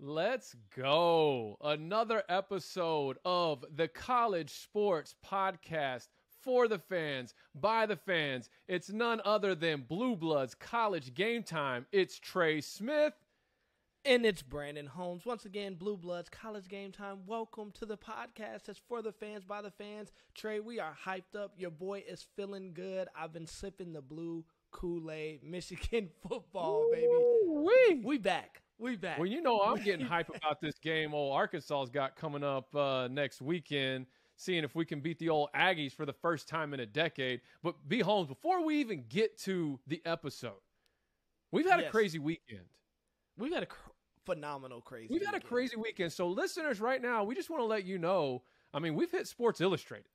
Let's go. Another episode of the College Sports Podcast for the fans, by the fans. It's none other than Blue Bloods College Game Time. It's Trey Smith. And it's Brandon Holmes. Once again, Blue Bloods College Game Time. Welcome to the podcast that's for the fans, by the fans. Trey, we are hyped up. Your boy is feeling good. I've been sipping the blue Kool-Aid, Michigan football, baby. We back. We back. Well, you know I'm getting hype about this game old Arkansas's got coming up next weekend, seeing if we can beat the old Aggies for the first time in a decade. But B. Holmes, before we even get to the episode, we've had a crazy weekend. We've had a phenomenal crazy We've had a crazy weekend. So listeners, right now, we just want to let you know, we've hit Sports Illustrated.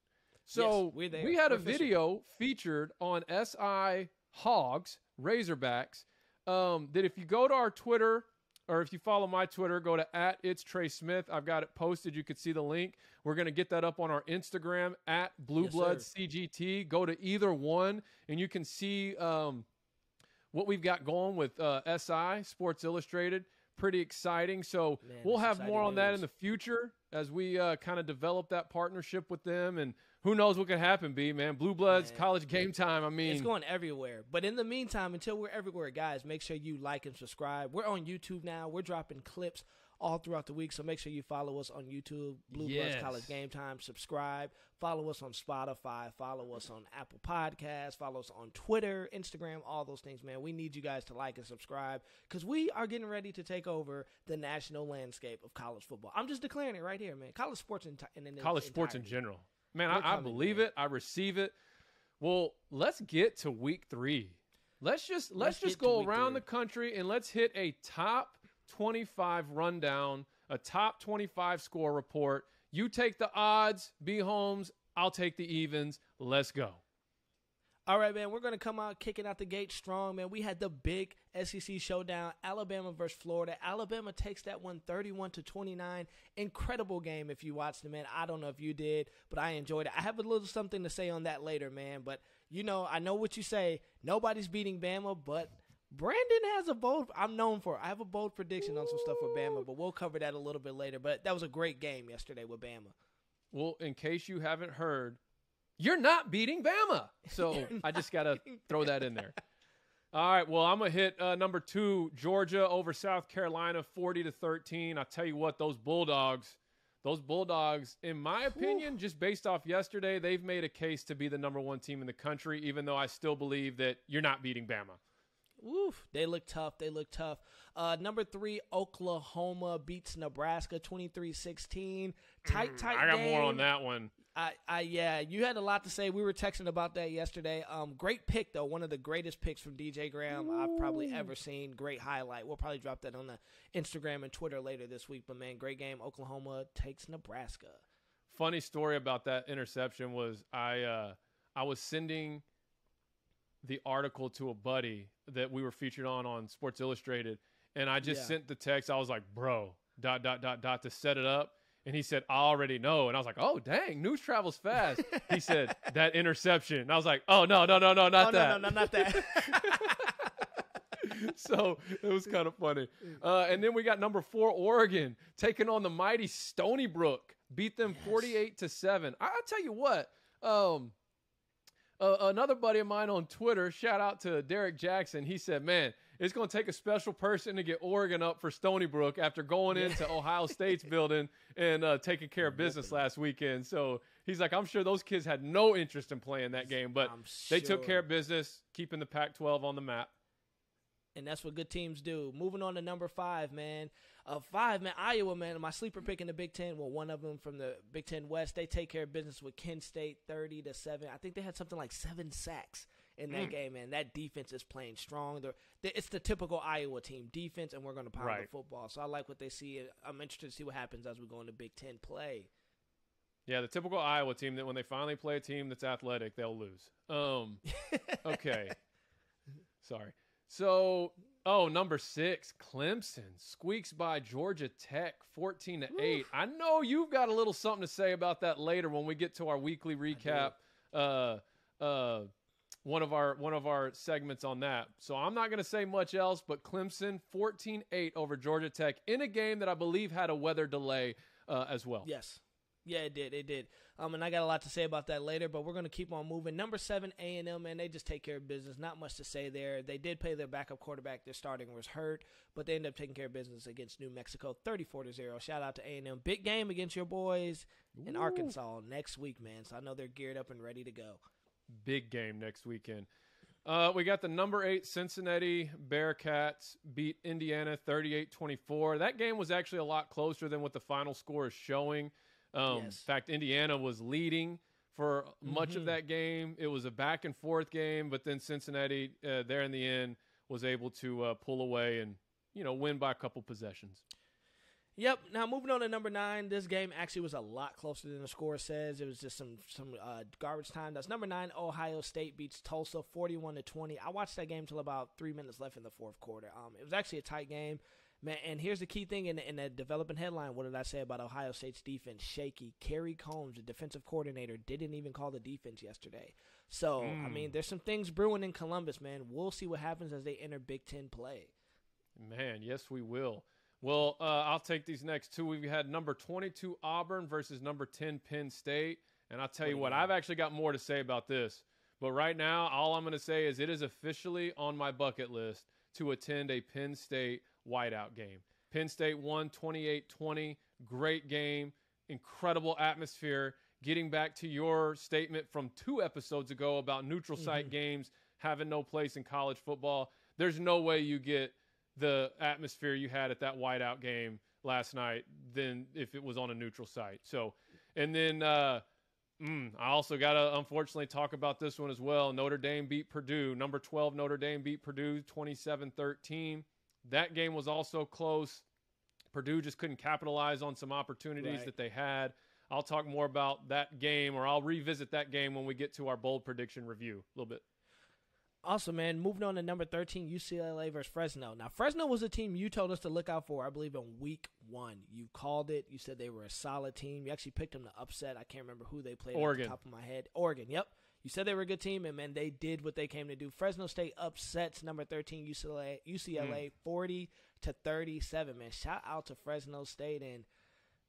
So yes, we had a video featured on SI Hogs, Razorbacks, that if you go to our Twitter, or if you follow my Twitter, go to @It'sTreySmith. I've got it posted. You can see the link. We're going to get that up on our Instagram @BlueBloodsCGT. Go to either one, and you can see what we've got going with SI, Sports Illustrated. Pretty exciting. So we'll have more on that in the future as we kind of develop that partnership with them. And who knows what could happen, B, man. Blue Bloods, College Game Time. It's going everywhere. But in the meantime, until we're everywhere, guys, make sure you like and subscribe. We're on YouTube now. We're dropping clips all throughout the week, so make sure you follow us on YouTube, Blue Bloods College Game Time. Subscribe. Follow us on Spotify. Follow us on Apple Podcasts. Follow us on Twitter, Instagram, all those things, man. We need you guys to like and subscribe because we are getting ready to take over the national landscape of college football. I'm just declaring it right here, man. College sports in general. Man, I believe it. I receive it. Well, let's get to week 3. Let's just go around the country and let's hit a top 25 rundown, a top 25 score report. You take the odds, B. Holmes. I'll take the evens. Let's go. All right, man, we're going to come out kicking out the gate strong, man. We had the big SEC showdown, Alabama versus Florida. Alabama takes that one 31-29. Incredible game if you watched it, man. I don't know if you did, but I enjoyed it. I have a little something to say on that later, man. But, you know, I know what you say. Nobody's beating Bama, but Brandon has a bold – I'm known for it. I have a bold prediction on some stuff with Bama, but we'll cover that a little bit later. But that was a great game yesterday with Bama. Well, in case you haven't heard – you're not beating Bama. So I just got to throw that in there. All right, well, I'm going to hit number 2, Georgia over South Carolina, 40-13. I'll tell you what, those Bulldogs, in my opinion, just based off yesterday, they've made a case to be the number 1 team in the country, even though I still believe that you're not beating Bama. Oof, they look tough. Number 3, Oklahoma beats Nebraska 23-16. Tight game. I got more on that one. Yeah, you had a lot to say. We were texting about that yesterday. Great pick, though. One of the greatest picks from DJ Graham I've probably ever seen. Great highlight. We'll probably drop that on the Instagram and Twitter later this week. But, man, great game. Oklahoma takes Nebraska. Funny story about that interception was I was sending the article to a buddy that we were featured on Sports Illustrated, and I just sent the text. I was like, bro, ... to set it up. And he said, I already know. And I was like, oh, dang, news travels fast. He said, that interception. And I was like, oh, no, not that. No, not that. So it was kind of funny. And then we got number 4, Oregon, taking on the mighty Stony Brook. Beat them 48-7. I'll tell you what, another buddy of mine on Twitter, shout out to Derek Jackson, he said, man, it's going to take a special person to get Oregon up for Stony Brook after going into Ohio State's building and taking care of business last weekend. So he's like, I'm sure those kids had no interest in playing that game, but they took care of business, keeping the Pac-12 on the map. And that's what good teams do. Moving on to number 5, man. 5, man, Iowa, man, my sleeper pick in the Big Ten. Well, one of them from the Big Ten West. They take care of business with Kent State 30-7. I think they had something like 7 sacks in that game, man. That defense is playing strong. It's the typical Iowa team defense, and we're going to pound the football. So I like what they see. I'm interested to see what happens as we go into Big Ten play. Yeah, the typical Iowa team that when they finally play a team that's athletic, they'll lose. Okay. Sorry. So, number 6, Clemson squeaks by Georgia Tech 14-8. I know you've got a little something to say about that later when we get to our weekly recap one of our segments on that. So I'm not going to say much else, but Clemson 14-8 over Georgia Tech in a game that I believe had a weather delay as well. Yes. Yeah, it did. And I got a lot to say about that later, but we're going to keep on moving. Number 7, A&M, man, they just take care of business. Not much to say there. They did play their backup quarterback. Their starting was hurt, but they ended up taking care of business against New Mexico, 34-0. Shout out to A&M. Big game against your boys in Arkansas next week, man. So I know they're geared up and ready to go. Big game next weekend. We got the number 8 Cincinnati Bearcats beat Indiana 38-24. That game was actually a lot closer than what the final score is showing. In fact, Indiana was leading for much of that game. It was a back and forth game, but then Cincinnati there in the end was able to pull away and, win by a couple possessions. Yep. Now moving on to number 9, this game actually was a lot closer than the score says. It was just some garbage time. That's number 9. Ohio State beats Tulsa 41-20. I watched that game till about 3 minutes left in the fourth quarter. It was actually a tight game. Man, and here's the key thing in that developing headline. What did I say about Ohio State's defense? Shaky. Kerry Combs, the defensive coordinator, didn't even call the defense yesterday. So, I mean, there's some things brewing in Columbus, man. We'll see what happens as they enter Big Ten play. Man, yes, we will. Well, I'll take these next two. We've had number 22 Auburn versus number 10 Penn State. And I'll tell you what, I've actually got more to say about this. But right now, all I'm going to say is it is officially on my bucket list to attend a Penn State Whiteout game. Penn State won 28-20. Great game. Incredible atmosphere. Getting back to your statement from 2 episodes ago about neutral site games having no place in college football, there's no way you get the atmosphere you had at that Whiteout game last night than if it was on a neutral site. So, and then I also got to unfortunately talk about this one as well. Notre Dame beat Purdue. Number 12 Notre Dame beat Purdue 27-13. That game was also close. Purdue just couldn't capitalize on some opportunities that they had. I'll talk more about that game, or I'll revisit that game when we get to our bold prediction review a little bit. Awesome, man. Moving on to number 13, UCLA versus Fresno. Now, Fresno was a team you told us to look out for, I believe, in week 1. You called it. You said they were a solid team. You actually picked them to upset. I can't remember who they played off the top of my head. Oregon, yep. You said they were a good team, and, man, they did what they came to do. Fresno State upsets number 13 UCLA 40-37, man. Shout out to Fresno State and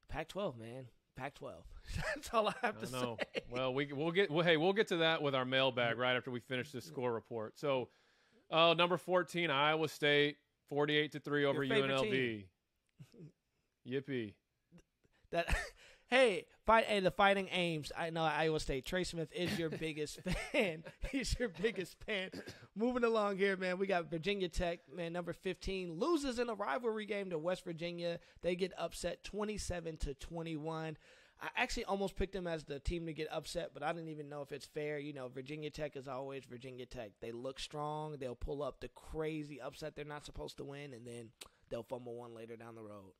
Pac-12, man. Pac-12. That's all I have to say. Well, we'll get to that with our mailbag right after we finish this score report. So, number 14 Iowa State 48-3 over UNLV. Yippee. Hey, the Fighting Ames. I know Iowa State. Trey Smith is your biggest fan. He's your biggest fan. Moving along here, man. We got Virginia Tech, man, number 15, loses in a rivalry game to West Virginia. They get upset 27-21. I actually almost picked them as the team to get upset, but I didn't even know if it's fair. Virginia Tech is always Virginia Tech. They look strong. They'll pull up the crazy upset they're not supposed to win, and then they'll fumble one later down the road.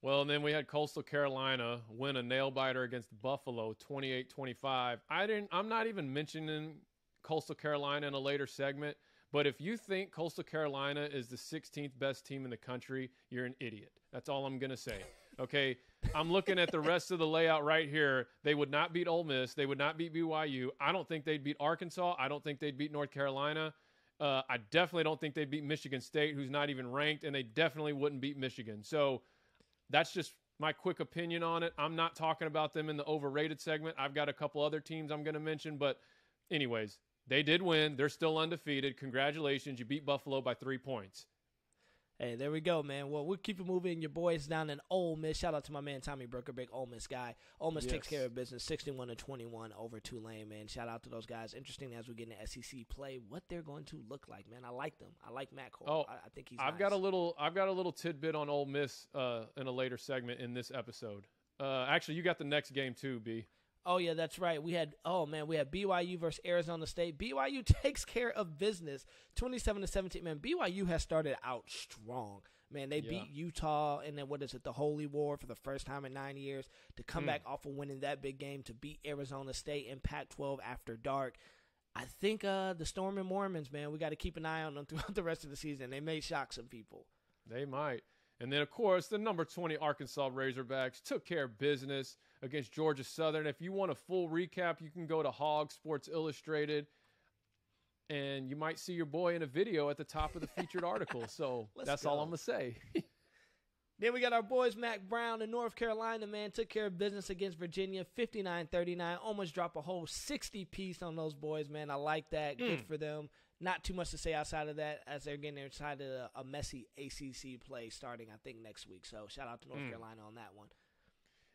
Well, and then we had Coastal Carolina win a nail-biter against Buffalo, 28-25. I'm not even mentioning Coastal Carolina in a later segment, but if you think Coastal Carolina is the 16th best team in the country, you're an idiot. That's all I'm going to say. Okay, I'm looking at the rest of the layout right here. They would not beat Ole Miss. They would not beat BYU. I don't think they'd beat Arkansas. I don't think they'd beat North Carolina. I definitely don't think they'd beat Michigan State, who's not even ranked, and they definitely wouldn't beat Michigan. So that's just my quick opinion on it. I'm not talking about them in the overrated segment. I've got a couple other teams I'm going to mention, but anyways, they did win. They're still undefeated. Congratulations. You beat Buffalo by 3 points. Hey, there we go, man. Well, we'll keep it moving. Your boys down in Ole Miss. Shout out to my man Tommy Brooker, big Ole Miss guy. Ole Miss takes care of business, 61-21 over Tulane, man. Shout out to those guys. Interesting as we get into SEC play, what they're going to look like, man. I like them. I like Matt Cole. I think he's. I've got a little tidbit on Ole Miss in a later segment in this episode. Actually, you got the next game too, B. Oh, yeah, that's right. We had BYU versus Arizona State. BYU takes care of business, 27-17. Man, BYU has started out strong. Man, they beat Utah, and then the Holy War for the first time in 9 years, to come back off of winning that big game to beat Arizona State in Pac-12 after dark. I think the Storming Mormons, man, we got to keep an eye on them throughout the rest of the season. They may shock some people. They might. And then, of course, the number 20 Arkansas Razorbacks took care of business against Georgia Southern. If you want a full recap, you can go to Hog Sports Illustrated. and you might see your boy in a video at the top of the featured article. So that's all I'm going to say. Then we got our boys, Mac Brown in North Carolina, man. Took care of business against Virginia, 59-39. Almost dropped a whole 60-piece on those boys, man. I like that. Good for them. Not too much to say outside of that as they're getting inside of a messy ACC play starting, I think, next week. So shout out to North Carolina on that one.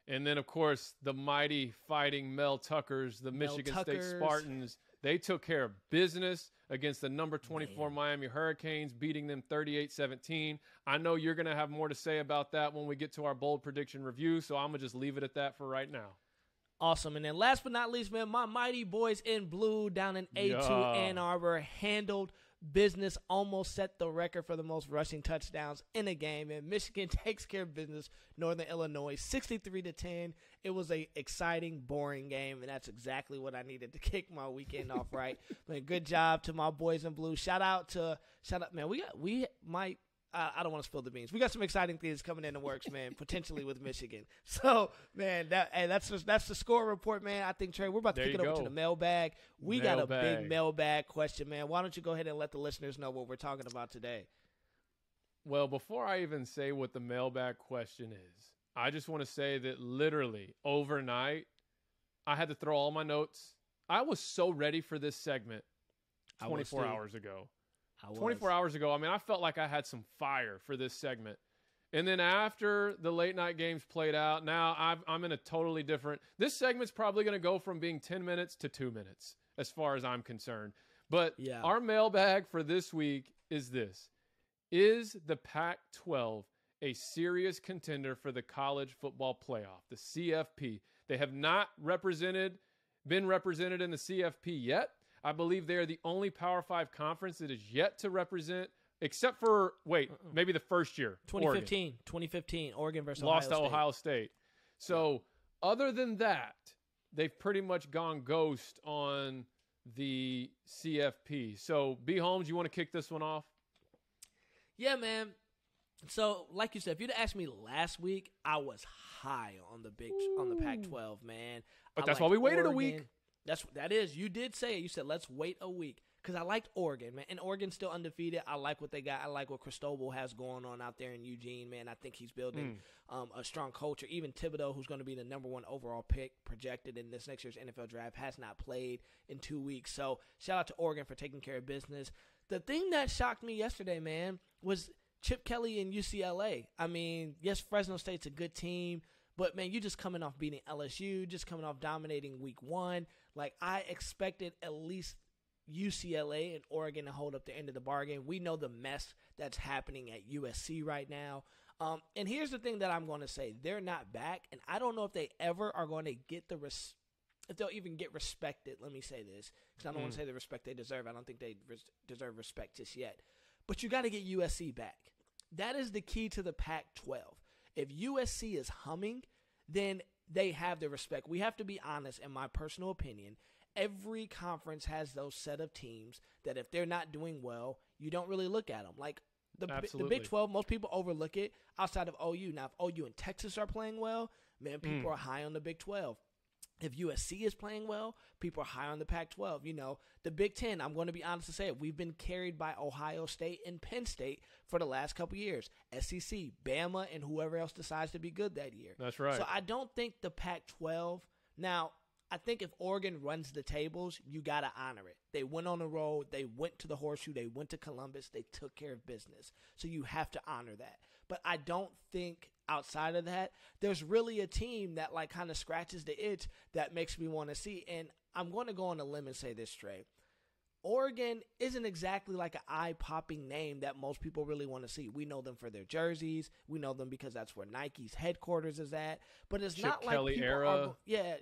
And then, of course, the mighty Fighting Mel Tuckers, the Michigan State Spartans. They took care of business against the number 24 Miami Hurricanes, beating them 38-17. I know you're going to have more to say about that when we get to our bold prediction review, so I'm going to just leave it at that for right now. Awesome. And then last but not least, man, my mighty boys in blue down in A2 Ann Arbor handled business, almost set the record for the most rushing touchdowns in a game. And Michigan takes care of business, Northern Illinois, 63-10. It was a exciting, boring game, and that's exactly what I needed to kick my weekend off right. Man, good job to my boys in blue. Shout out, man. I don't want to spill the beans. We got some exciting things coming in the works, man, potentially with Michigan. So, man, that's the score report, man. I think, Trey, we're about to kick it over to the mailbag. We got a big mailbag question, man. Why don't you go ahead and let the listeners know what we're talking about today? Well, before I even say what the mailbag question is, I just want to say that literally overnight, I had to throw all my notes. I was so ready for this segment 24 hours ago. 24 hours ago, I mean, I felt like I had some fire for this segment. And then after the late night games played out, now I'm in a totally different – this segment's probably going to go from being 10 minutes to 2 minutes as far as I'm concerned. But our mailbag for this week is this. Is the Pac-12 a serious contender for the college football playoff, the CFP? They have not been represented in the CFP yet. I believe they are the only Power 5 conference that is yet to represent, except for, maybe the first year. 2015, Oregon versus lost to Ohio State. So other than that, they've pretty much gone ghost on the CFP. So, B. Holmes, you want to kick this one off? Yeah, man. So, like you said, if you'd asked me last week, I was high on the Pac-12, man. But that's why we waited a week. That is. You did say it. You said, let's wait a week. Because I liked Oregon, man. And Oregon's still undefeated. I like what they got. I like what Cristobal has going on out there in Eugene, man. I think he's building a strong culture. Even Thibodeau, who's going to be the number 1 overall pick projected in this next year's NFL draft, has not played in 2 weeks. So shout out to Oregon for taking care of business. The thing that shocked me yesterday, man, was Chip Kelly and UCLA. I mean, yes, Fresno State's a good team. But, man, you just coming off beating LSU, just coming off dominating week 1. Like, I expected at least UCLA and Oregon to hold up the end of the bargain. We know the mess that's happening at USC right now. And here's the thing that I'm going to say. They're not back, and I don't know if they ever are going to get if they'll even get respected. Let me say this, because I don't want to say the respect they deserve. I don't think they deserve respect just yet. But you got to get USC back. That is the key to the Pac-12. If USC is humming, then they have the respect. We have to be honest, in my personal opinion. Every conference has those set of teams that if they're not doing well, you don't really look at them. Like the Big 12, most people overlook it outside of OU. Now, if OU and Texas are playing well, man, people are high on the Big 12. If USC is playing well, people are high on the Pac-12. You know, the Big 10, I'm going to be honest to say it, we've been carried by Ohio State and Penn State for the last couple years. SEC, Bama, and whoever else decides to be good that year. That's right. So I don't think the Pac-12 – now, I think if Oregon runs the tables, you got to honor it. They went on the road. They went to the Horseshoe. They went to Columbus. They took care of business. So you have to honor that. But I don't think outside of that, there's really a team that like kind of scratches the itch that makes me want to see. And I'm going to go on a limb and say this, Trey. Oregon isn't exactly like an eye-popping name that most people really want to see. We know them for their jerseys. We know them because that's where Nike's headquarters is at. But it's not like Kelly era.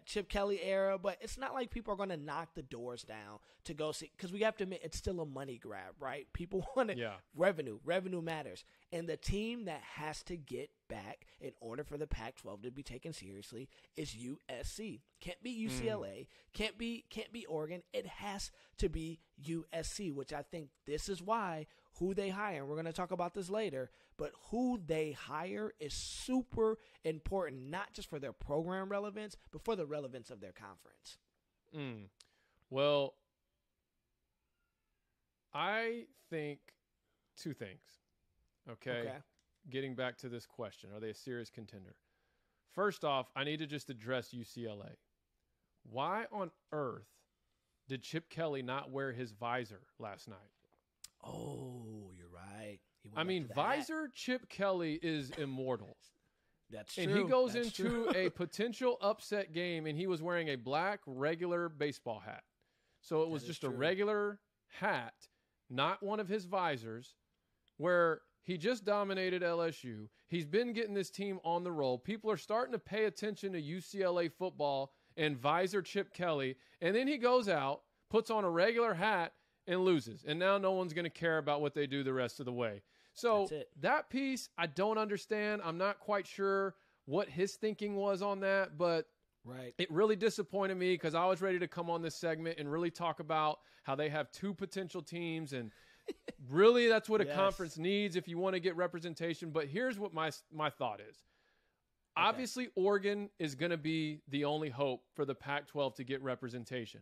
Chip Kelly era. But it's not like people are going to knock the doors down to go see. Because we have to admit, it's still a money grab, right? People want revenue. Revenue matters. And the team that has to get back in order for the Pac-12 to be taken seriously is USC. Can't be UCLA. Can't be Oregon. It has to be USC, which I think this is why who they hire, and we're going to talk about this later, but who they hire is super important, not just for their program relevance, but for the relevance of their conference. Well, I think two things. Okay. Getting back to this question, are they a serious contender? First off, I need to just address UCLA. Why on earth did Chip Kelly not wear his visor last night? Oh, you're right. I mean, visor Chip Kelly is immortal. That's true. And he goes into a potential upset game, and he was wearing a black regular baseball hat. So it was just a regular hat, not one of his visors, where he just dominated LSU. He's been getting this team on the roll. People are starting to pay attention to UCLA football and visor Chip Kelly. And then he goes out, puts on a regular hat, and loses. And now no one's going to care about what they do the rest of the way. So that piece, I don't understand. I'm not quite sure what his thinking was on that, but it really disappointed me because I was ready to come on this segment and really talk about how they have two potential teams, and really that's what a conference needs if you want to get representation. But here's what my thought is. Obviously, Oregon is going to be the only hope for the Pac-12 to get representation.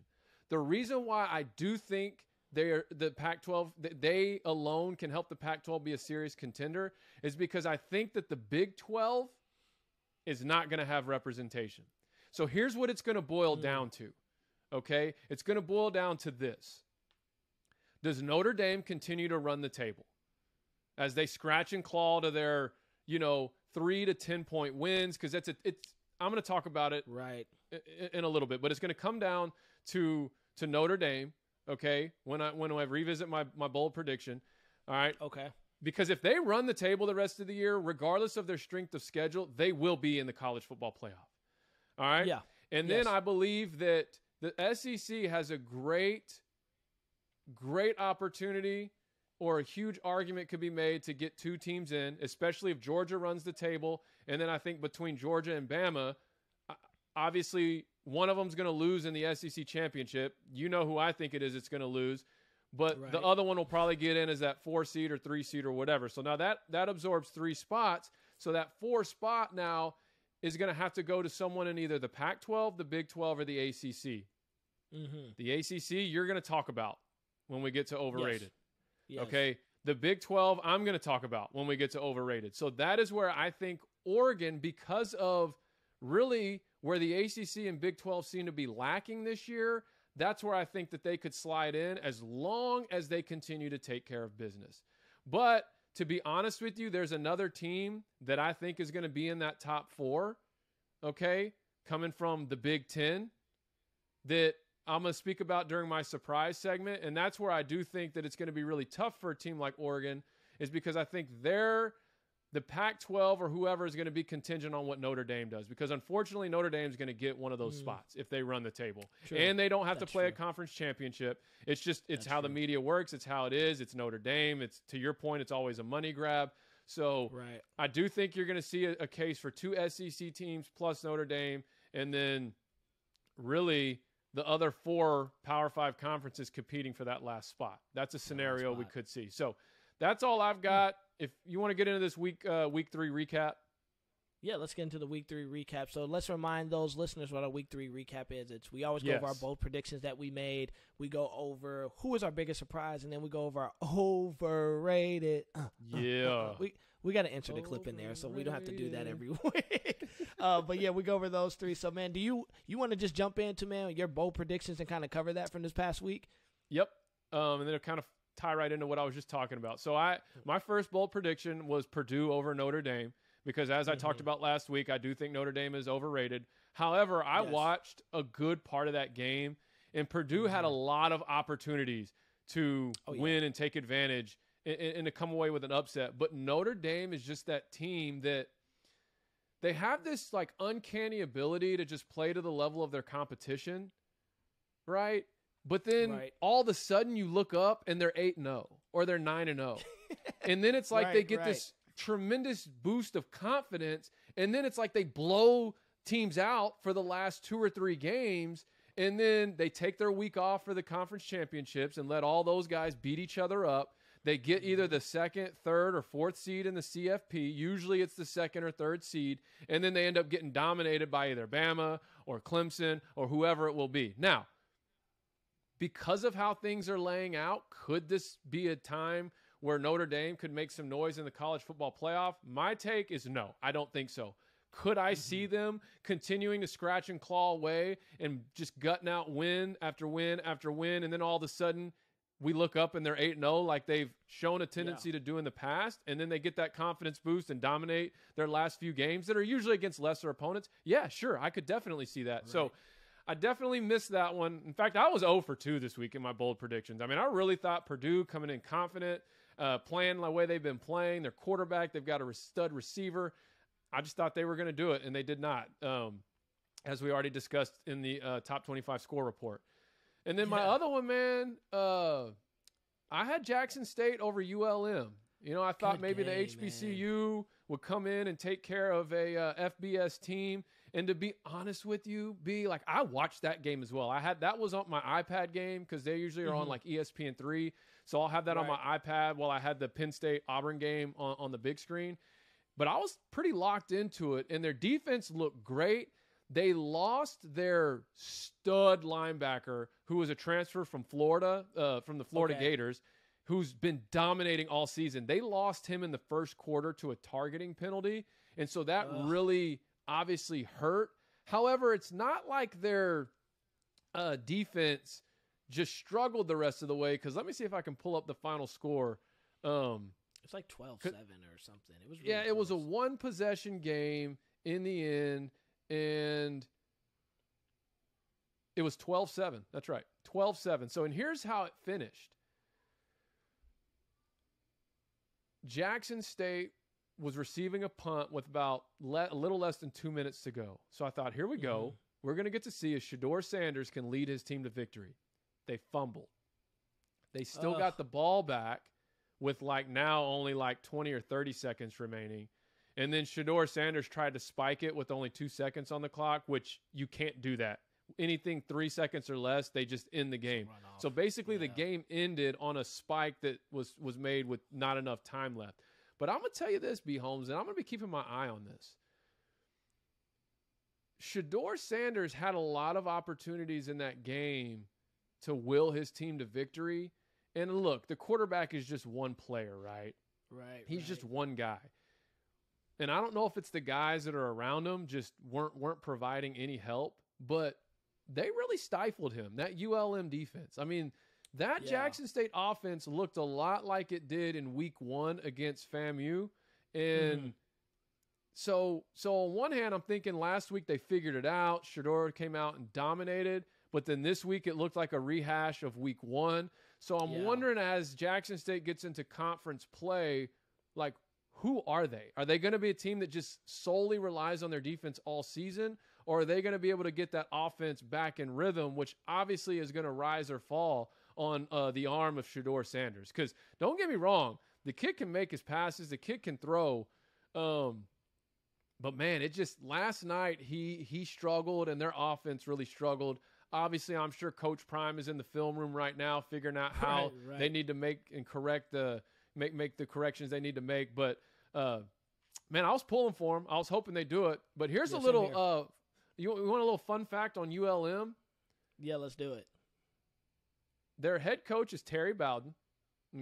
The reason why I do think the Pac-12, they alone can help the Pac-12 be a serious contender is because I think that the Big 12 is not going to have representation. So here's what it's going to boil down to, okay? It's going to boil down to this. Does Notre Dame continue to run the table as they scratch and claw to their, 3 to 10 point wins? Because I'm going to talk about it in a little bit, but it's going to come down to Notre Dame. Okay, when I revisit my bold prediction, all right. Okay. Because if they run the table the rest of the year, regardless of their strength of schedule, they will be in the college football playoff. All right. Yeah. And then I believe that the SEC has a great opportunity, or a huge argument could be made to get two teams in, especially if Georgia runs the table. And then I think between Georgia and Bama, obviously one of them's going to lose in the SEC championship. You know who I think it is it's going to lose. But the other one will probably get in as that 4 seed or 3 seed or whatever. So now that absorbs 3 spots. So that 4 spot now is going to have to go to someone in either the Pac-12, the Big 12, or the ACC. Mm-hmm. The ACC you're going to talk about when we get to overrated. Yes. Okay? The Big 12 I'm going to talk about when we get to overrated. So that is where I think Oregon, because of really where the ACC and Big 12 seem to be lacking this year, that's where I think that they could slide in as long as they continue to take care of business. But to be honest with you, there's another team that I think is going to be in that top 4, okay, coming from the Big 10 that I'm going to speak about during my surprise segment. And that's where I do think that it's going to be really tough for a team like Oregon, is because I think the Pac-12 or whoever is going to be contingent on what Notre Dame does, because unfortunately Notre Dame is going to get one of those spots if they run the table. True. And they don't have to play a conference championship. It's how the media works. It's how it is. It's Notre Dame. It's, to your point, it's always a money grab. So I do think you're going to see a case for 2 SEC teams plus Notre Dame, and then really the other 4 Power 5 conferences competing for that last spot. That's a scenario we could see. So that's all I've got. If you want to get into this week 3 recap. Yeah, let's get into the week 3 recap. So let's remind those listeners what our week 3 recap is. We always go over our bold predictions that we made. We go over who was our biggest surprise, and then we go over our overrated. We got to insert the clip in there, so we don't have to do that every week. But yeah, we go over those 3. So man, do you want to just jump into, man, your bold predictions and kind of cover that from this past week? Yep. And then it'll kind of tie right into what I was just talking about. So my first bold prediction was Purdue over Notre Dame, because as I talked about last week, I do think Notre Dame is overrated. However, I watched a good part of that game, and Purdue had a lot of opportunities to win and take advantage and to come away with an upset. But Notre Dame is just that team that they have this like uncanny ability to just play to the level of their competition, right? But then all of a sudden you look up and they're 8-0 or they're 9-0. And then it's like they get this tremendous boost of confidence, and then it's like they blow teams out for the last 2 or 3 games, and then they take their week off for the conference championships and let all those guys beat each other up. They get either the 2nd, 3rd, or 4th seed in the CFP. Usually it's the 2nd or 3rd seed, and then they end up getting dominated by either Bama or Clemson or whoever it will be. Now, because of how things are laying out, could this be a time where Notre Dame could make some noise in the college football playoff? My take is no, I don't think so. Could I see them continuing to scratch and claw away and just gutting out win after win after win, and then all of a sudden we look up and they're 8-0 like they've shown a tendency to do in the past, and then they get that confidence boost and dominate their last few games that are usually against lesser opponents? Yeah, sure, I could definitely see that. Right. So I definitely missed that one. In fact, I was 0 for 2 this week in my bold predictions. I mean, I really thought Purdue coming in confident, playing the way they've been playing, their quarterback, they've got a stud receiver. I just thought they were going to do it, and they did not, as we already discussed in the top 25 score report. And then my other one, man, I had Jackson State over ULM. You know, I thought maybe the HBCU would come in and take care of a FBS team. And to be honest with you, I watched that game as well. That was on my iPad game because they usually are on like ESPN3. So I'll have that on my iPad while I had the Penn State Auburn game on the big screen. But I was pretty locked into it, and their defense looked great. They lost their stud linebacker, who was a transfer from Florida, from the Florida Gators, who's been dominating all season. They lost him in the first quarter to a targeting penalty, and so that really obviously hurt. However, it's not like their defense just struggled the rest of the way, because let me see if I can pull up the final score. It's like 12-7 or something. It was really it was a one-possession game in the end, and it was 12-7. That's right, 12-7. So, and here's how it finished. Jackson State was receiving a punt with about a little less than 2 minutes to go. So I thought, here we go. We're going to get to see if Shedeur Sanders can lead his team to victory. They fumbled. They still got the ball back with now only 20 or 30 seconds remaining. And then Shedeur Sanders tried to spike it with only 2 seconds on the clock, which you can't do that. Anything 3 seconds or less, they just end the game. So basically the game ended on a spike that was made with not enough time left. But I'm going to tell you this, B. Holmes, and I'm going to be keeping my eye on this. Shedeur Sanders had a lot of opportunities in that game to will his team to victory. And look, the quarterback is just one player, right? Right. He's just one guy. And I don't know if it's the guys that are around him just weren't providing any help, but they really stifled him, that ULM defense. I mean, that Jackson State offense looked a lot like it did in week 1 against FAMU. And so on one hand, I'm thinking last week they figured it out. Shedeur came out and dominated. But then this week it looked like a rehash of week 1. So I'm wondering, as Jackson State gets into conference play, who are they? Are they going to be a team that just solely relies on their defense all season? Or are they going to be able to get that offense back in rhythm, which obviously is going to rise or fall on the arm of Shedeur Sanders? Because don't get me wrong, the kid can make his passes, the kid can throw. But man, it just last night he struggled, and their offense really struggled. Obviously, I'm sure Coach Prime is in the film room right now figuring out how they need to make and correct make the corrections they need to make. But man, I was pulling for them. I was hoping they do it. But here's a little you want a little fun fact on ULM? Yeah, let's do it. Their head coach is Terry Bowden,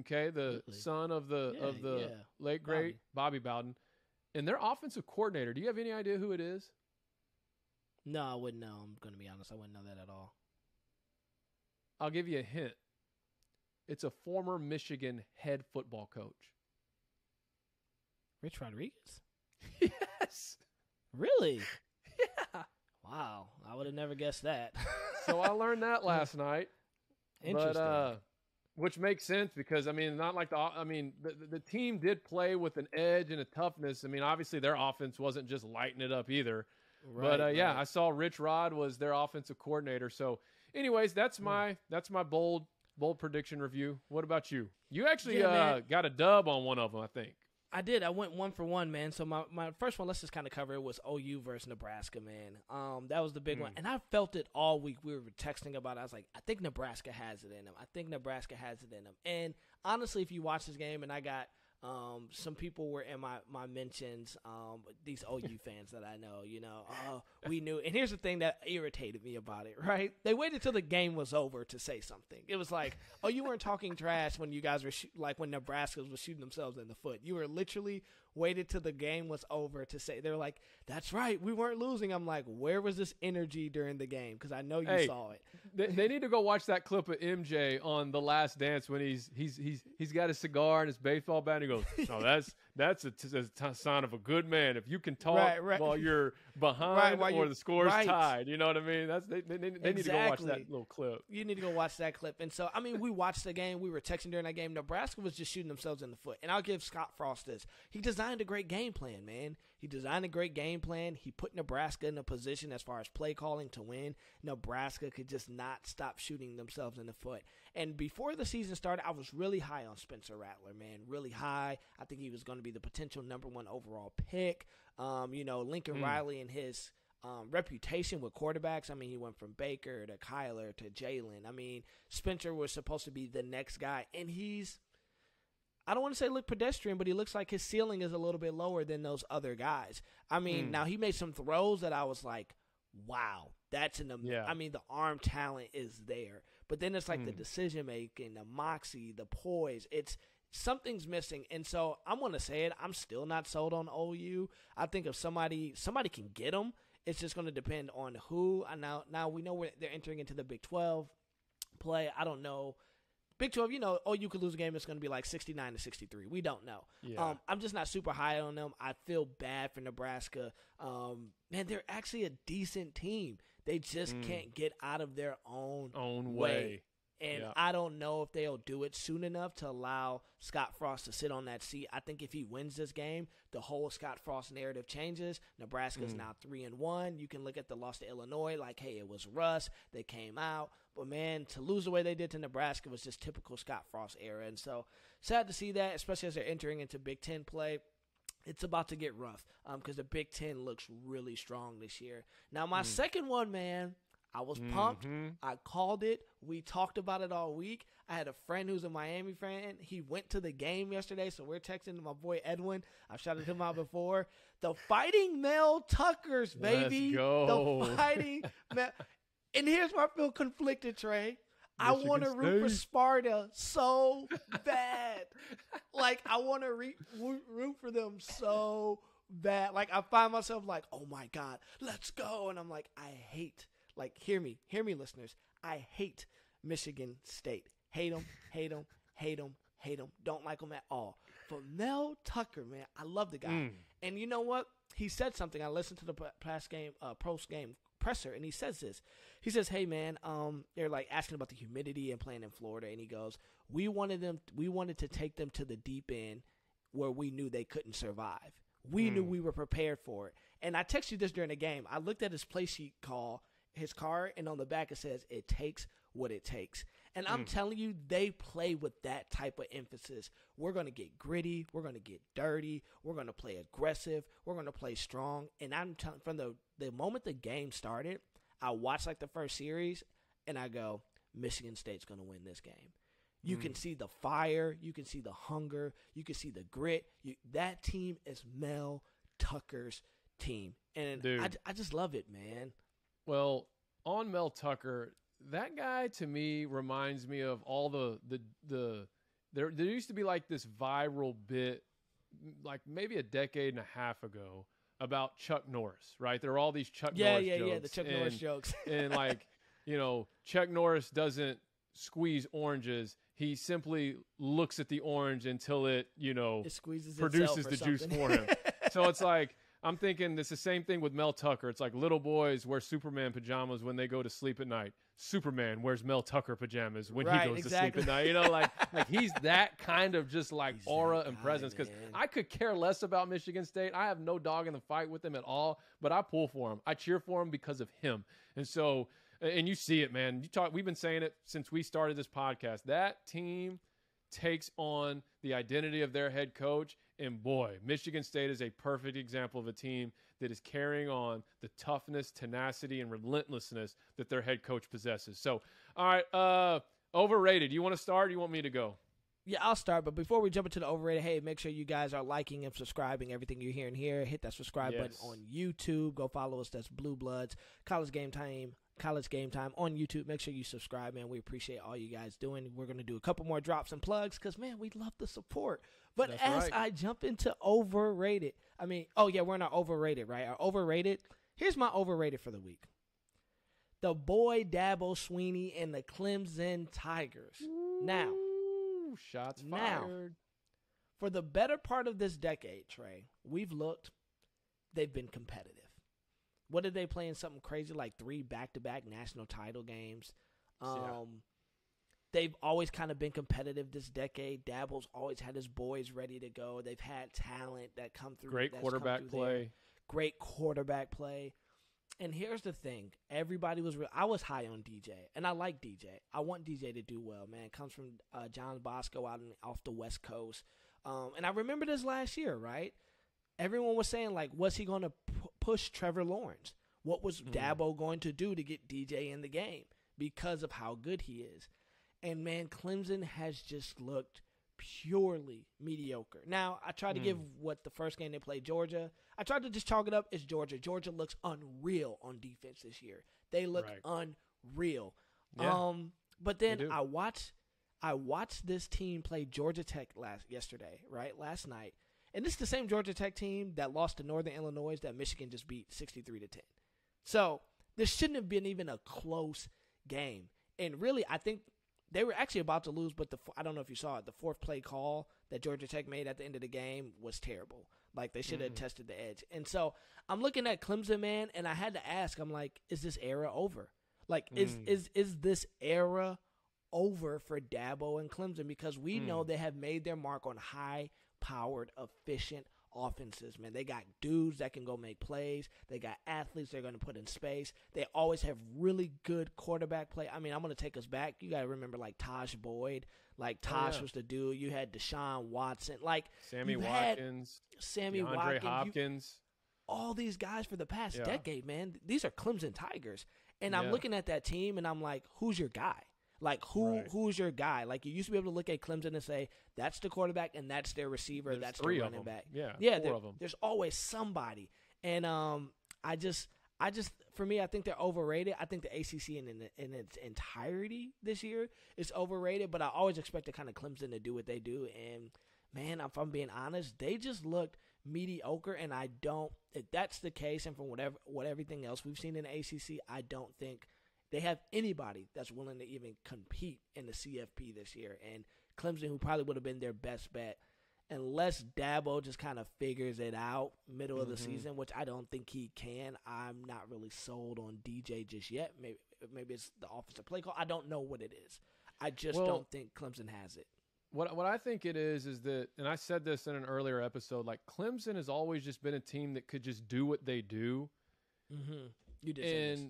okay, the son of the late great Bobby Bowden, and their offensive coordinator. Do you have any idea who it is? No, I wouldn't know. I'm going to be honest. I wouldn't know that at all. I'll give you a hint. It's a former Michigan head football coach. Rich Rodriguez? Yes. Really? Yeah. Wow. I would have never guessed that. So I learned that last night. Interesting. But, which makes sense because, I mean, the team did play with an edge and a toughness. I mean, obviously their offense wasn't just lighting it up either. Right, but I saw Rich Rod was their offensive coordinator. So anyways, that's my bold prediction review. What about you? You actually got a dub on one of them, I think. I did. I went 1 for 1, man. So my first one, let's just kind of cover it, was OU versus Nebraska, man. That was the big one. And I felt it all week. We were texting about it. I was like, I think Nebraska has it in them. And honestly, if you watch this game, and I got Some people were in my mentions, these OU fans that I know, we knew. And here's the thing that irritated me about it, right? They waited till the game was over to say something. It was like, oh, you weren't talking trash when you guys were when Nebraska was shooting themselves in the foot. You were literally waited till the game was over to say, they were like, that's right, we weren't losing. I'm like, where was this energy during the game? Because I know you saw it. They need to go watch that clip of MJ on The Last Dance when he's got a cigar and his baseball bat and he goes, no, that's a sign of a good man. If you can talk while you're behind or the score's tied, you know what I mean? They need to go watch that little clip. You need to go watch that clip. And so, I mean, we watched the game. We were texting during that game. Nebraska was just shooting themselves in the foot. And I'll give Scott Frost this. He designed a great game plan, man. He designed a great game plan. He put Nebraska in a position as far as play calling to win. Nebraska could just not stop shooting themselves in the foot. And before the season started, I was really high on Spencer Rattler, man. Really high. I think he was going to be the potential #1 overall pick. Lincoln Riley and his reputation with quarterbacks. I mean, he went from Baker to Kyler to Jalen. I mean, Spencer was supposed to be the next guy. And I don't want to say look pedestrian, but he looks like his ceiling is a little bit lower than those other guys. I mean, now he made some throws that I was like, wow, that's I mean, the arm talent is there. But then it's like the decision-making, the moxie, the poise. Something's missing. And so I'm going to say it. I'm still not sold on OU. I think if somebody can get them, it's just going to depend on who. And now we know they're entering into the Big 12 play. I don't know. Big 12, OU could lose a game. It's going to be like 69-63. We don't know. Yeah. I'm just not super high on them. I feel bad for Nebraska. Man, they're actually a decent team. They just can't get out of their own way. And I don't know if they'll do it soon enough to allow Scott Frost to sit on that seat. I think if he wins this game, the whole Scott Frost narrative changes. Nebraska's now 3-1. You can look at the loss to Illinois like, hey, it was Russ. They came out. But, man, to lose the way they did to Nebraska was just typical Scott Frost era. And so sad to see that, especially as they're entering into Big Ten play. It's about to get rough because the Big Ten looks really strong this year. Now, my second one, man, I was pumped. I called it. We talked about it all week. I had a friend who's a Miami fan. He went to the game yesterday, so we're texting to my boy Edwin. I've shouted him out before. The Fighting Mel Tuckers, baby. Let's go. The Fighting Mel. And here's where I feel conflicted, Trey. I want to root for Sparta so bad. Like, I want to root for them so bad. Like, I find myself like, oh, my God, let's go. And I'm like, I hate. Like, hear me, listeners. I hate Michigan State. Hate them. Don't like them at all. But Mel Tucker, man, I love the guy. And you know what? He said something. I listened to the post-game presser, and he says this. He says, hey, man, they're like asking about the humidity and playing in Florida. And he goes, we wanted to take them to the deep end where we knew they couldn't survive. We knew we were prepared for it. And I texted you this during the game. I looked at his play sheet his card, and on the back it says, it takes what it takes. And I'm telling you, they play with that type of emphasis. We're going to get gritty. We're going to get dirty. We're going to play aggressive. We're going to play strong. And I'm telling from the moment the game started, I watched like the first series, and I go, Michigan State's going to win this game. You can see the fire. You can see the hunger. You can see the grit. That team is Mel Tucker's team. And I just love it, man. Well, on Mel Tucker, that guy to me reminds me of all there used to be like this viral bit like maybe a decade and a half ago about Chuck Norris, right? There are all these Chuck Norris jokes. Yeah, the Chuck Norris jokes. And like, Chuck Norris doesn't squeeze oranges. He simply looks at the orange until it produces the juice for him. So it's like, I'm thinking it's the same thing with Mel Tucker. It's like little boys wear Superman pajamas when they go to sleep at night. Superman wears Mel Tucker pajamas when he goes to sleep at night. Like he's that kind of just like aura and presence. Because I could care less about Michigan State. I have no dog in the fight with them at all. But I pull for him. I cheer for him because of him. And so, and you see it, man. We've been saying it since we started this podcast. That team takes on the identity of their head coach. And boy, Michigan State is a perfect example of a team that is carrying on the toughness, tenacity, and relentlessness that their head coach possesses. So, all right, overrated. You want to start or you want me to go? Yeah, I'll start. But before we jump into the overrated, hey, make sure you guys are liking and subscribing everything you're hearing here. Hit that subscribe button on YouTube. Go follow us. That's Blue Bloods, College Game Time on YouTube. Make sure you subscribe, man. We appreciate all you guys doing. We're going to do a couple more drops and plugs because, man, we love the support. But I jump into overrated, we're in our overrated, right? Our overrated. Here's my overrated for the week. The boy Dabo Swinney and the Clemson Tigers. Now, shots fired. For the better part of this decade, Trey, we've looked. They've been competitive. What did they play in something crazy like 3 back-to-back national title games? They've always kind of been competitive this decade. Dabo's always had his boys ready to go. They've had talent that come through. Great quarterback play. Great quarterback play. And here's the thing. Everybody was I was high on DJ, and I like DJ. I want DJ to do well, man. Comes from John Bosco off the West Coast. And I remember this last year, right? Everyone was saying, like, was he going to push Trevor Lawrence? What was Dabo going to do to get DJ in the game because of how good he is? And, man, Clemson has just looked purely mediocre. Now, I tried to give what the first game they played Georgia. I tried to just chalk it up as Georgia. Georgia looks unreal on defense this year. They look unreal. Yeah, but then I watched this team play Georgia Tech last night. And this is the same Georgia Tech team that lost to Northern Illinois that Michigan just beat 63-10. So this shouldn't have been even a close game. And really, I think they were actually about to lose, but I don't know if you saw it. The fourth play call that Georgia Tech made at the end of the game was terrible. Like, they should have tested the edge. And so I'm looking at Clemson, man, and I had to ask, I'm like, is this era over? Like, is this era over for Dabo and Clemson? Because we know they have made their mark on high-powered, efficient offenses, man. They got dudes that can go make plays. They got athletes they're going to put in space. They always have really good quarterback play. I mean, I'm going to take us back. You got to remember, like, Taj Boyd. Like, Taj was the dude. You had Deshaun Watson. Like, Sammy Watkins. Hopkins. All these guys for the past decade, man. These are Clemson Tigers. And I'm looking at that team, and I'm like, who's your guy? Like, who's your guy? Like, you used to be able to look at Clemson and say, that's the quarterback and that's their receiver, that's their running back. Yeah, 4 of them. There's always somebody. And I just for me, I think they're overrated. I think the ACC in its entirety this year is overrated, but I always expected kind of Clemson to do what they do. And, man, if I'm being honest, they just looked mediocre, and I don't – if that's the case, and from what everything else we've seen in the ACC, I don't think they have anybody that's willing to even compete in the CFP this year. And Clemson, who probably would have been their best bet, unless Dabo just kind of figures it out middle of the season, which I don't think he can. I'm not really sold on DJ just yet. Maybe it's the offensive play call. I don't know what it is. I just don't think Clemson has it. What I think it is that, and I said this in an earlier episode, like, Clemson has always just been a team that could just do what they do. You did say this.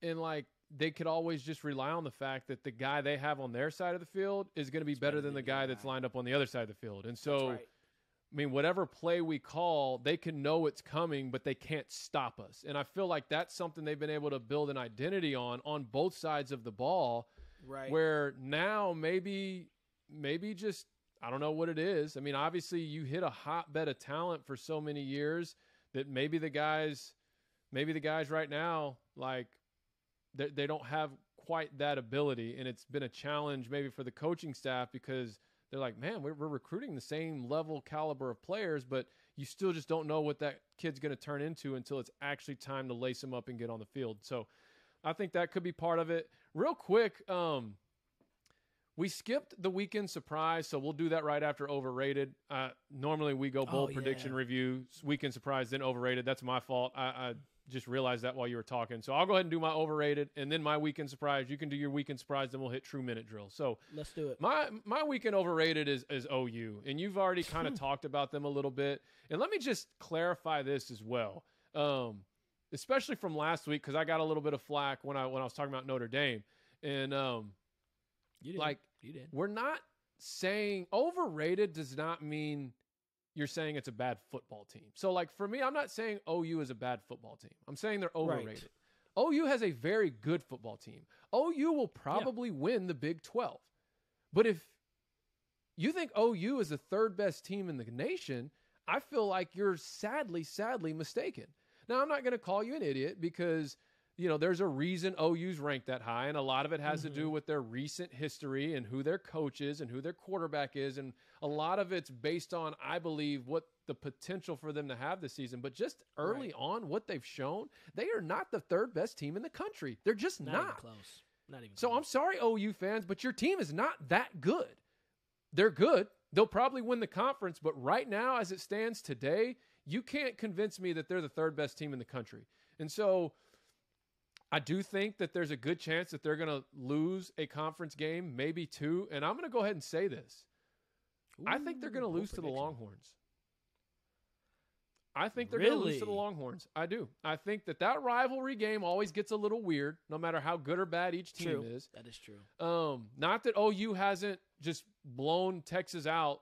And like, they could always just rely on the fact that the guy they have on their side of the field is going to be better than the guy that's lined up on the other side of the field. And so, I mean, whatever play we call, they can know it's coming, but they can't stop us. And I feel like that's something they've been able to build an identity on both sides of the ball. Right. Where now maybe just, I don't know what it is. I mean, obviously you hit a hotbed of talent for so many years that maybe the guys right now, like, they don't have quite that ability, and it's been a challenge maybe for the coaching staff because they're like, man, we're recruiting the same level caliber of players, but you still just don't know what that kid's going to turn into until it's actually time to lace him up and get on the field. So I think that could be part of it. Real quick, we skipped the weekend surprise, so we'll do that right after overrated. Normally we go bold prediction review, weekend surprise, then overrated. That's my fault. I just realized that while you were talking. So I'll go ahead and do my overrated and then my weekend surprise. You can do your weekend surprise, then we'll hit true minute drill. So let's do it. My weekend overrated is OU, and you've already kind of talked about them a little bit. And let me just clarify this as well, especially from last week, because I got a little bit of flack when I was talking about Notre Dame. And you did. We're not saying overrated does not mean you're saying it's a bad football team. So, like, for me, I'm not saying OU is a bad football team. I'm saying they're overrated. Right. OU has a very good football team. OU will probably win the Big 12. But you think OU is the third best team in the nation, I feel like you're sadly mistaken. Now, I'm not going to call you an idiot because, there's a reason OU's ranked that high, and a lot of it has to do with their recent history and who their coach is and who their quarterback is, and a lot of it's based on, I believe, what the potential for them to have this season. But just early on, what they've shown, they are not the third best team in the country. They're just not. Even close. Not even so close. I'm sorry, OU fans, but your team is not that good. They're good. They'll probably win the conference, but right now, as it stands today, you can't convince me that they're the third best team in the country. And so I do think that there's a good chance that they're going to lose a conference game, maybe two. And I'm going to go ahead and say this. I think they're going to lose to the Longhorns. I think they're going to lose to the Longhorns. I do. I think that rivalry game always gets a little weird, no matter how good or bad each team is. That is true. Not that OU hasn't just blown Texas out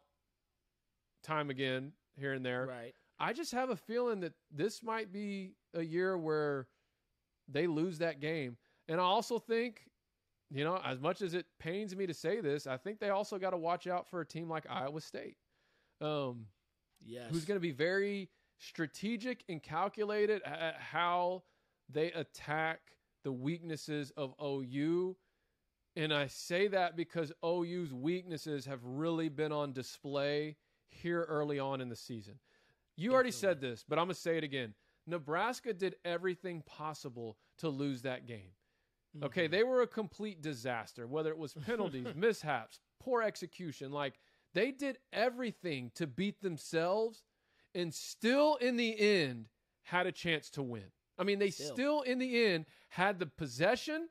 time again here and there. Right. I just have a feeling that this might be a year where they lose that game. And I also think, as much as it pains me to say this, I think they also got to watch out for a team like Iowa State. Yes. Who's going to be very strategic and calculated at how they attack the weaknesses of OU. And I say that because OU's weaknesses have really been on display here early on in the season. You already said this, but I'm going to say it again. Nebraska did everything possible to lose that game. Okay, they were a complete disaster, whether it was penalties, mishaps, poor execution. Like, they did everything to beat themselves and still in the end had a chance to win. I mean, they still in the end had the possession,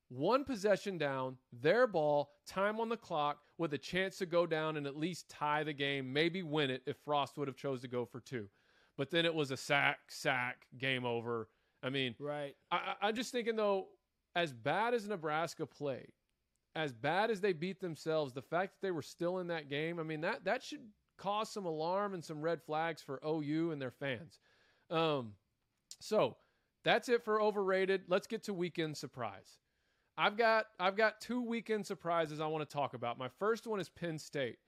one possession down, their ball, time on the clock, with a chance to go down and at least tie the game, maybe win it if Frost would have chose to go for two. But then it was a sack, game over. I mean, right. I'm just thinking, though, as bad as Nebraska played, as bad as they beat themselves, the fact that they were still in that game, I mean, that should cause some alarm and some red flags for OU and their fans. So that's it for overrated. Let's get to weekend surprise. I've got two weekend surprises I want to talk about. My first one is Penn State.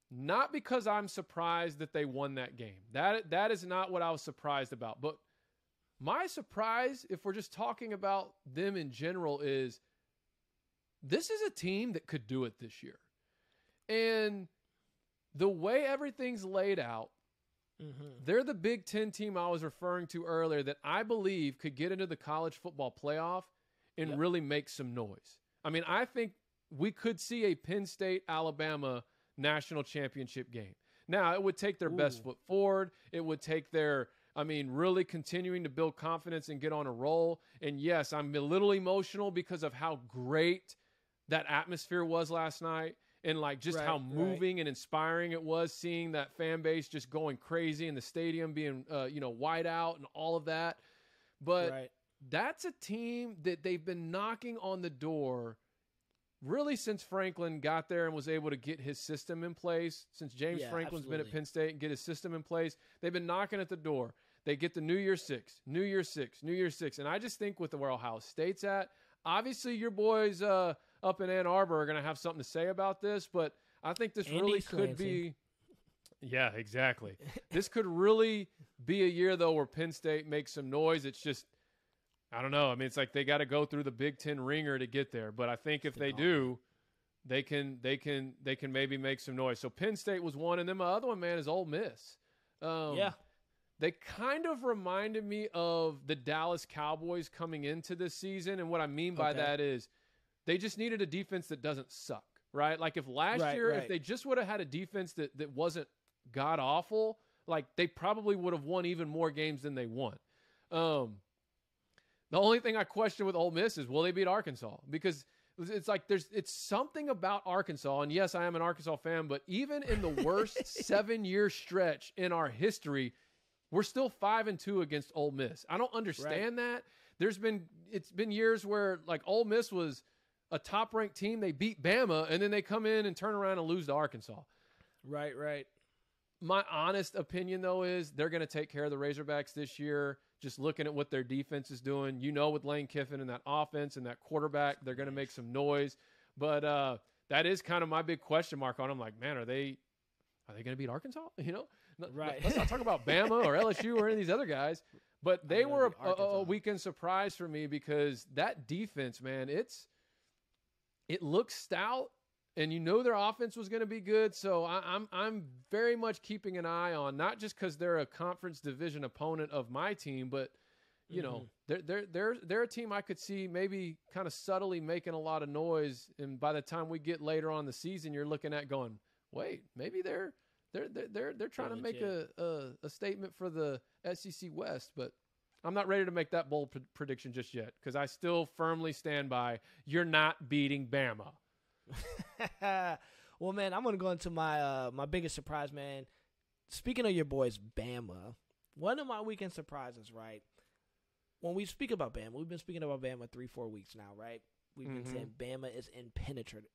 Not because I'm surprised that they won that game. That is not what I was surprised about. But my surprise, if we're just talking about them in general, is this is a team that could do it this year. And the way everything's laid out, they're the Big Ten team I was referring to earlier that I believe could get into the college football playoff and really make some noise. I mean, I think we could see a Penn State-Alabama national championship game. Now, it would take their best foot forward. It would take their, really continuing to build confidence and get on a roll. And yes, I'm a little emotional because of how great that atmosphere was last night and how moving and inspiring it was, seeing that fan base just going crazy and the stadium being, Whiteout and all of that. But that's a team that they've been knocking on the door really since Franklin got there and was able to get his system in place. Since James Franklin's been at Penn State and get his system in place, they've been knocking at the door. They get the New Year's Six. And I just think with where Ohio State's at, obviously your boys up in Ann Arbor are going to have something to say about this, but I think this really could be – yeah, exactly. This could really be a year, though, where Penn State makes some noise. It's just – I don't know. I mean, it's like they got to go through the Big Ten ringer to get there. But I think if they do, they can maybe make some noise. So Penn State was one, and then my other one, man, is Ole Miss. They kind of reminded me of the Dallas Cowboys coming into this season, and what I mean by that is they just needed a defense that doesn't suck, right? Like if last year, if they just would have had a defense that wasn't god awful, like they probably would have won even more games than they won. The only thing I question with Ole Miss is, will they beat Arkansas? Because it's like it's something about Arkansas, and yes, I am an Arkansas fan, but even in the worst 7-year stretch in our history, we're still 5-2 against Ole Miss. I don't understand that. It's been years where like Ole Miss was a top-ranked team, they beat Bama, and then they come in and turn around and lose to Arkansas. Right. My honest opinion, though, is they're going to take care of the Razorbacks this year. Just looking at what their defense is doing, with Lane Kiffin and that offense and that quarterback, they're going to make some noise. But that is kind of my big question mark on them. Like, man, are they going to beat Arkansas? You know, Right. Let's not talk about Bama or LSU or any of these other guys. But they were a weekend surprise for me because that defense, man, it looks stout, and you know their offense was going to be good. So I'm very much keeping an eye on, not just because they're a conference division opponent of my team, but you know they're a team I could see maybe kind of subtly making a lot of noise. And by the time we get later on in the season, you're looking at going, wait, maybe they're trying to make a statement for the SEC West, but I'm not ready to make that bold prediction just yet because I still firmly stand by you're not beating Bama. Well, man, I'm gonna go into my my biggest surprise, man. Speaking of your boys, Bama, one of my weekend surprises, right? When we speak about Bama, we've been speaking about Bama 3-4 weeks now, right? We've been saying Bama is impenetrable.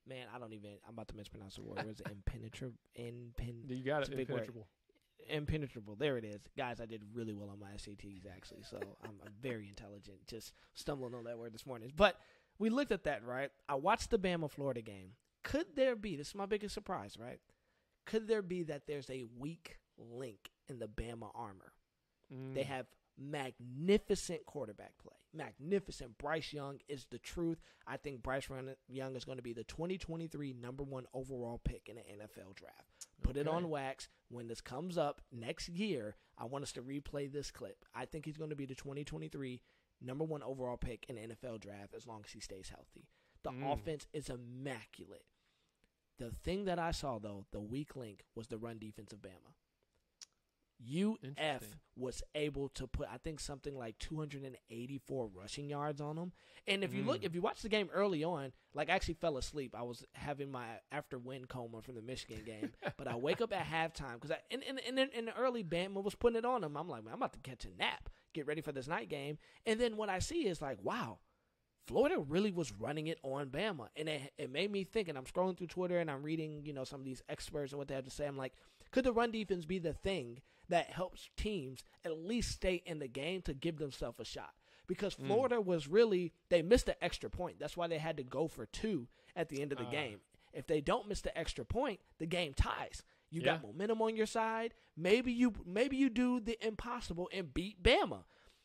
Man, I'm about to mispronounce the word. What is it? Impenetrable. You got it. Impenetrable. Impenetrable. There it is. Guys, I did really well on my SATs, actually, so I'm very intelligent. Just stumbling on that word this morning. But we looked at that, right? I watched the Bama-Florida game. Could there be, this is my biggest surprise, right? Could there be that there's a weak link in the Bama armor? They have magnificent quarterback play. Magnificent. Bryce Young is the truth. I think Bryce Young is going to be the 2023 #1 overall pick in the NFL draft. Put it on wax. When this comes up next year, I want us to replay this clip. I think he's going to be the 2023 #1 overall pick in the NFL draft as long as he stays healthy. The offense is immaculate. The thing that I saw, though, the weak link, was the run defense of Bama. UF was able to put, I think, something like 284 rushing yards on them. And if you look, if you watch the game early on, like I actually fell asleep. I was having my after-win coma from the Michigan game. But I wake up at halftime because in the early Bama was putting it on them. I'm like, man, I'm about to catch a nap, get ready for this night game. And then what I see is like, wow, Florida really was running it on Bama. And it made me think, and I'm scrolling through Twitter and I'm reading, some of these experts and what they have to say. I'm like, could the run defense be the thing that helps teams at least stay in the game to give themselves a shot? Because Florida was really, they missed the extra point. That's why they had to go for 2 at the end of the game. If they don't miss the extra point, the game ties. You got momentum on your side. Maybe you do the impossible and beat Bama.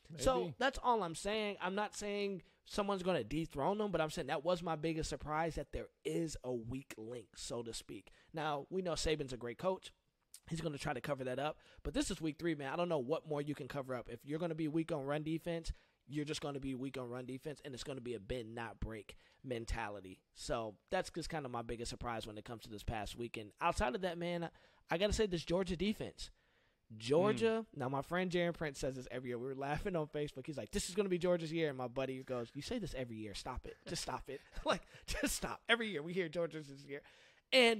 Maybe. So that's all I'm saying. I'm not saying someone's going to dethrone them, but I'm saying that was my biggest surprise, that there is a weak link, so to speak. Now, we know Saban's a great coach. He's going to try to cover that up. But this is week 3, man. I don't know what more you can cover up. If you're going to be weak on run defense, you're just going to be weak on run defense, and it's going to be a bend, not break mentality. So that's just kind of my biggest surprise when it comes to this past weekend. Outside of that, man, I got to say this Georgia defense. Georgia, now my friend Jaron Prince says this every year. We were laughing on Facebook. He's like, this is going to be Georgia's year. And my buddy goes, you say this every year. Stop it. Just stop it. Just stop. Every year we hear Georgia's this year.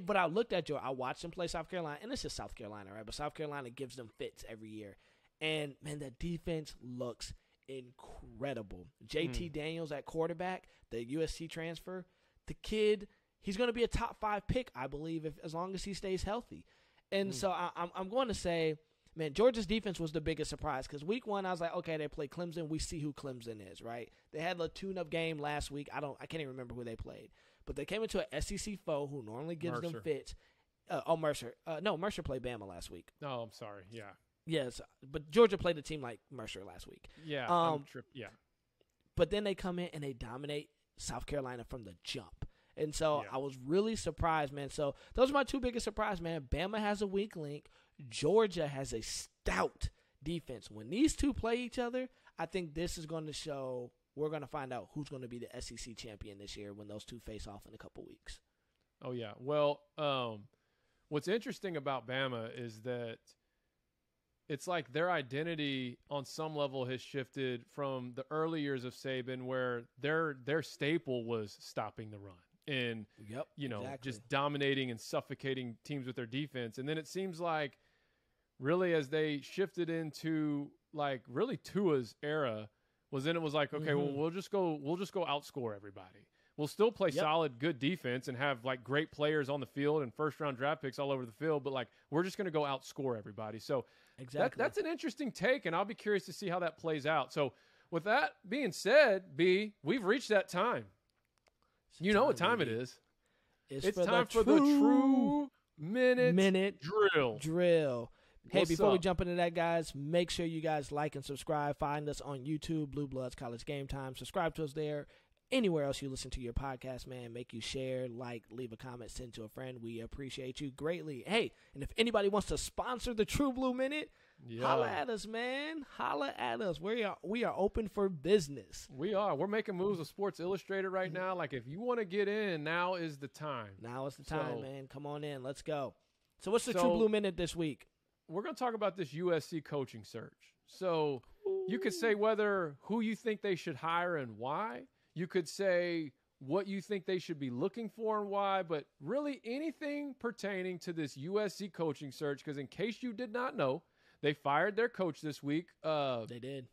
But I looked at Georgia. I watched them play South Carolina. And it's just South Carolina, right? But South Carolina gives them fits every year. And, man, that defense looks incredible. JT Daniels at quarterback, the USC transfer. The kid, he's going to be a top 5 pick, I believe, as long as he stays healthy. And so I'm going to say, man, Georgia's defense was the biggest surprise because week 1, I was like, okay, they play Clemson. We see who Clemson is, right? They had a tune-up game last week. I can't even remember who they played. But they came into an SEC foe who normally gives them fits. Mercer. No, Mercer played Bama last week. Oh, I'm sorry. Yeah. Yes, but Georgia played a team like Mercer last week. Yeah. But then they come in and they dominate South Carolina from the jump. And so I was really surprised, man. So those are my 2 biggest surprises, man. Bama has a weak link. Georgia has a stout defense. When these 2 play each other, I think this is going to show – we're going to find out who's going to be the SEC champion this year when those 2 face off in a couple weeks. Oh, yeah. Well, what's interesting about Bama is that it's like their identity on some level has shifted from the early years of Saban where their staple was stopping the run and, just dominating and suffocating teams with their defense. And then it seems like really as they shifted into like really Tua's era was then it was like, okay, well, we'll just go outscore everybody. We'll still play solid, good defense and have like great players on the field and first-round draft picks all over the field, but like we're just going to go outscore everybody. So that's an interesting take, and I'll be curious to see how that plays out. So with that being said, B, we've reached that time. You know what time it is. It's time for the True Minute Drill. Hey, What's before up? we jump into that, guys, make sure you guys like and subscribe. Find us on YouTube, Blue Bloods College Gametime. Subscribe to us there. Anywhere else you listen to your podcast, man, make you share, like, leave a comment, send to a friend. We appreciate you greatly. Hey, and if anybody wants to sponsor the True Blue Minute, holla at us, man. Holla at us. We are open for business. We are. We're making moves with Sports Illustrated right now. Like, if you want to get in, now is the time. Now is the time, man. Come on in. Let's go. So what's the True Blue Minute this week? We're going to talk about this USC coaching search. So you could say who you think they should hire and why. You could say what you think they should be looking for and why, but really anything pertaining to this USC coaching search, because in case you did not know, they fired their coach this week. They did.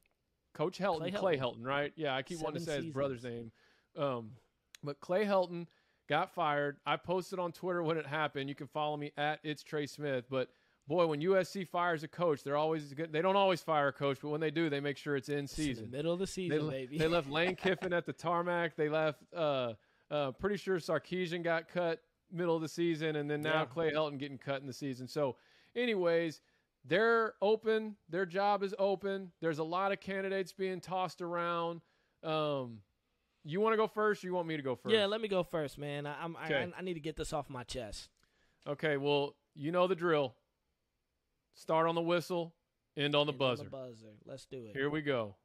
Coach Helton, Clay Helton, right? Yeah, I keep wanting to say his brother's name. But Clay Helton got fired. I posted on Twitter when it happened. You can follow me at It's Trey Smith. But boy, when USC fires a coach, they're always good. They don't always fire a coach, but when they do, they make sure it's in season. It's in the middle of the season, baby. They left Lane Kiffin at the tarmac. They left, pretty sure Sarkisian got cut middle of the season, and then now Clay Helton getting cut in the season. So, anyways, they're open. Their job is open. There's a lot of candidates being tossed around. You want to go first, or you want me to go first? Yeah, let me go first, man. I need to get this off my chest. Okay, well, you know the drill. Start on the whistle, end on the buzzer. Let's do it. Here we go.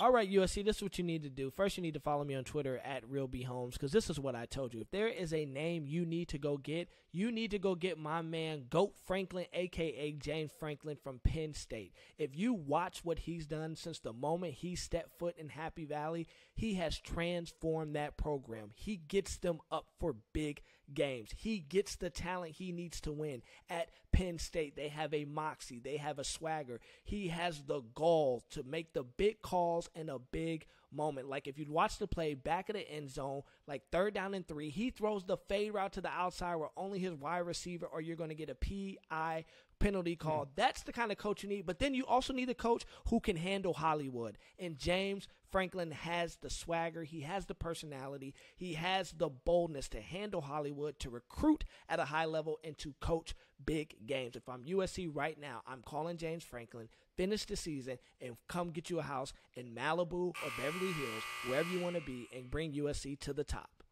All right, USC, this is what you need to do. First, you need to follow me on Twitter at RealBHolmes, because this is what I told you. If there is a name you need to go get, you need to go get my man, Goat Franklin, a.k.a. James Franklin from Penn State. If you watch what he's done since the moment he stepped foot in Happy Valley, he has transformed that program. He gets them up for big games. He gets the talent he needs to win. At Penn State, they have a moxie. They have a swagger. He has the gall to make the big calls in a big moment. Like if you'd watch the play back of the end zone, like 3rd down and 3, he throws the fade route to the outside where only his wide receiver, or you're going to get a PI penalty call. That's the kind of coach you need. But then you also need a coach who can handle Hollywood. And James Franklin has the swagger. He has the personality. He has the boldness to handle Hollywood, to recruit at a high level, and to coach big games. If I'm USC right now, I'm calling James Franklin, finish the season, and come get you a house in Malibu or Beverly Hills, wherever you want to be, and bring USC to the top.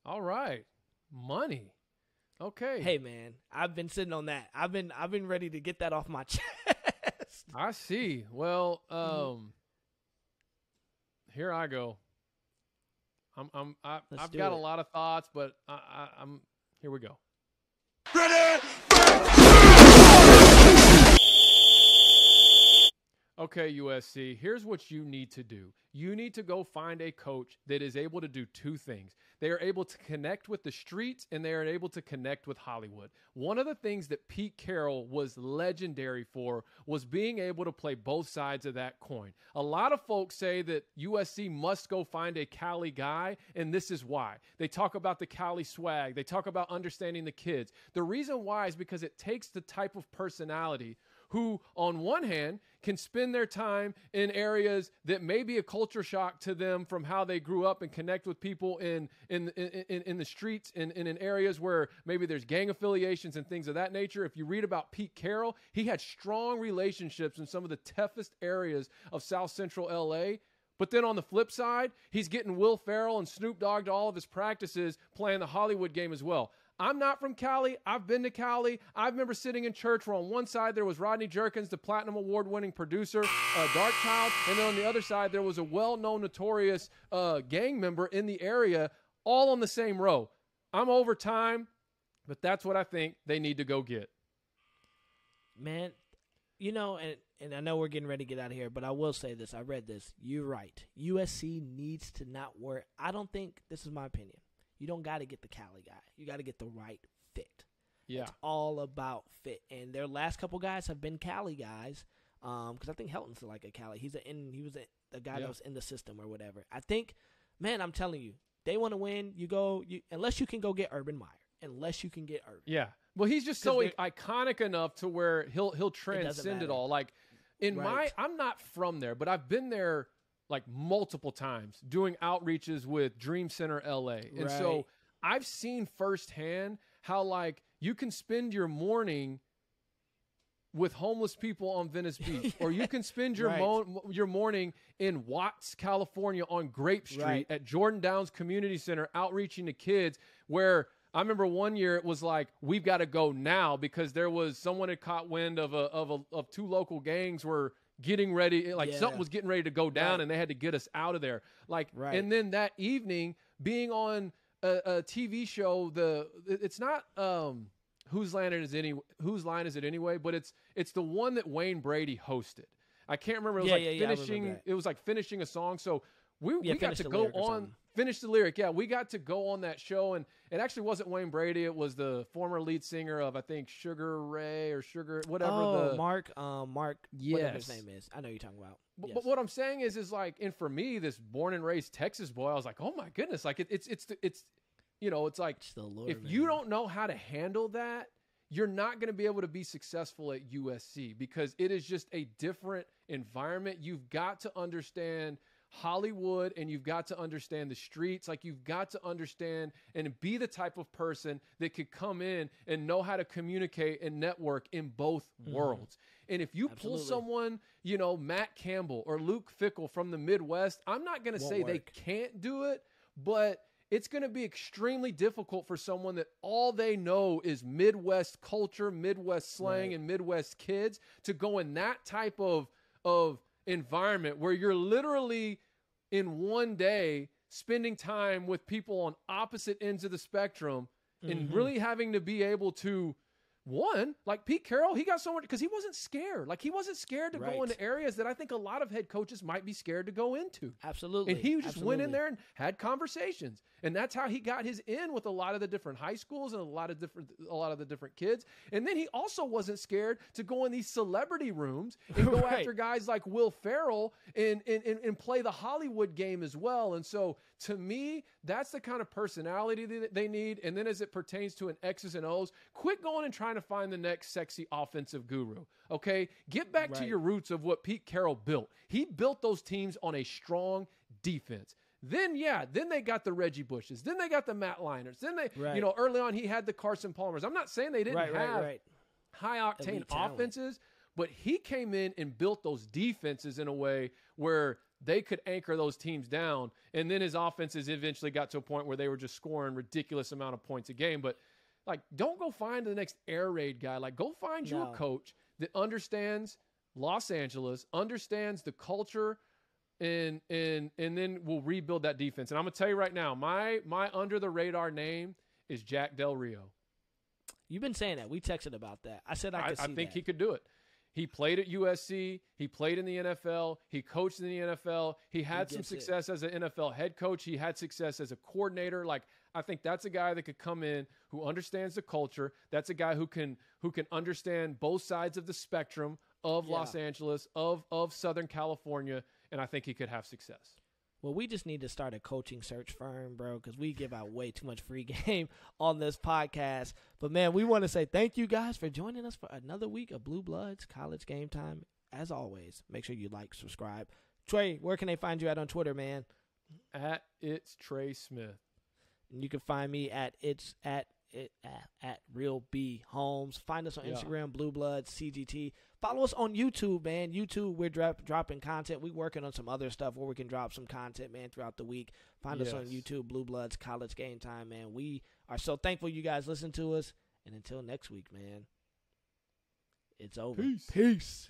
All right. Money. Okay. Hey man, I've been sitting on that. I've been ready to get that off my chest. I see. Well, here I go. I've got a lot of thoughts, but I'm here we go. Ready? Okay, USC, here's what you need to do. You need to go find a coach that is able to do two things. They are able to connect with the streets, and they are able to connect with Hollywood. One of the things that Pete Carroll was legendary for was being able to play both sides of that coin. A lot of folks say that USC must go find a Cali guy, and this is why. They talk about the Cali swag. They talk about understanding the kids. The reason why is because it takes the type of personality who, on one hand, can spend their time in areas that may be a culture shock to them from how they grew up, and connect with people in the streets and in areas where maybe there's gang affiliations and things of that nature. If you read about Pete Carroll, he had strong relationships in some of the toughest areas of South Central LA. But then on the flip side, he's getting Will Ferrell and Snoop Dogg to all of his practices playing the Hollywood game as well. I'm not from Cali. I've been to Cali. I remember sitting in church where on one side there was Rodney Jerkins, the Platinum Award-winning producer, Darkchild, and then on the other side there was a well-known, notorious gang member in the area, all on the same row. I'm over time, but that's what I think they need to go get. Man, you know, and I know we're getting ready to get out of here, but I will say this. I read this. You're right. USC needs to not worry. I don't think, this is my opinion, you don't got to get the Cali guy. You got to get the right fit. Yeah. It's all about fit. And their last couple guys have been Cali guys, because I think Helton's like a Cali. He was a guy that was in the system or whatever. I think, man, I'm telling you, they want to win. Unless you can go get Urban Meyer. Unless you can get Urban. Yeah. Well, he's just so iconic enough to where he'll transcend it all. Like, I'm not from there, but I've been there like multiple times doing outreaches with Dream Center LA. And so I've seen firsthand how like you can spend your morning with homeless people on Venice Beach, or you can spend your your morning in Watts, California on Grape Street at Jordan Downs Community Center outreaching to kids, where I remember one year it was like, we've got to go now because there was someone had caught wind of two local gangs were getting ready, like something was getting ready to go down and they had to get us out of there. Like, and then that evening being on a TV show, it's not, Whose Line Is It Anyway? But it's the one that Wayne Brady hosted. I can't remember. It was finishing. It was like finishing a song. So we got to go on, finish the lyric. Yeah, we got to go on that show, and it actually wasn't Wayne Brady. It was the former lead singer of, I think, Sugar Ray or Sugar whatever. Oh, Mark. Whatever his name is. I know you're talking about. But what I'm saying is like, and for me, this born and raised Texas boy, I was like, oh my goodness, like it's. You know, it's like if you don't know how to handle that, you're not going to be able to be successful at USC because it is just a different environment. You've got to understand Hollywood and you've got to understand the streets. Like you've got to understand and be the type of person that could come in and know how to communicate and network in both worlds. And if you pull someone, you know, Matt Campbell or Luke Fickle from the Midwest, I'm not going to say they can't do it, but it's going to be extremely difficult for someone that all they know is Midwest culture, Midwest slang, and Midwest kids to go in that type of environment where you're literally in one day spending time with people on opposite ends of the spectrum and really having to be able to, one, like Pete Carroll, he got so much because he wasn't scared. Like he wasn't scared to go into areas that I think a lot of head coaches might be scared to go into. Absolutely. And he just went in there and had conversations. And that's how he got his in with a lot of the different high schools and a lot of the different kids. And then he also wasn't scared to go in these celebrity rooms and go after guys like Will Ferrell and play the Hollywood game as well. And so to me, that's the kind of personality that they need. And then as it pertains to an X's and O's, quit going and trying to find the next sexy offensive guru. Okay? Get back to your roots of what Pete Carroll built. He built those teams on a strong defense. Then they got the Reggie Bushes. Then they got the Matt Leiners. Then they, you know, early on he had the Carson Palmers. I'm not saying they didn't have high-octane offenses, but he came in and built those defenses in a way where they could anchor those teams down. And then his offenses eventually got to a point where they were just scoring ridiculous amount of points a game. But, like, don't go find the next air raid guy. Like, go find your coach that understands Los Angeles, understands the culture, and then we'll rebuild that defense. And I'm gonna tell you right now, my under the radar name is Jack Del Rio. You've been saying that. We texted about that. I said I think he could do it. He played at USC. He played in the NFL. He coached in the NFL. He had some success as an NFL head coach. He had success as a coordinator. Like, I think that's a guy that could come in who understands the culture. That's a guy who can understand both sides of the spectrum of Los Angeles, of Southern California, and I think he could have success. Well, we just need to start a coaching search firm, bro, because we give out way too much free game on this podcast. But, man, we want to say thank you guys for joining us for another week of Blue Bloods College Game Time. As always, make sure you like, subscribe. Trey, where can they find you at on Twitter, man? At It's Trey Smith. And you can find me at Real B Holmes. Find us on Instagram, Blue Bloods CGT. Follow us on YouTube, man. YouTube, we're dropping content. We're working on some other stuff where we can drop some content, man, throughout the week. Find us on YouTube, Blue Bloods College Game Time, man. We are so thankful you guys listen to us. And until next week, man, it's over. Peace.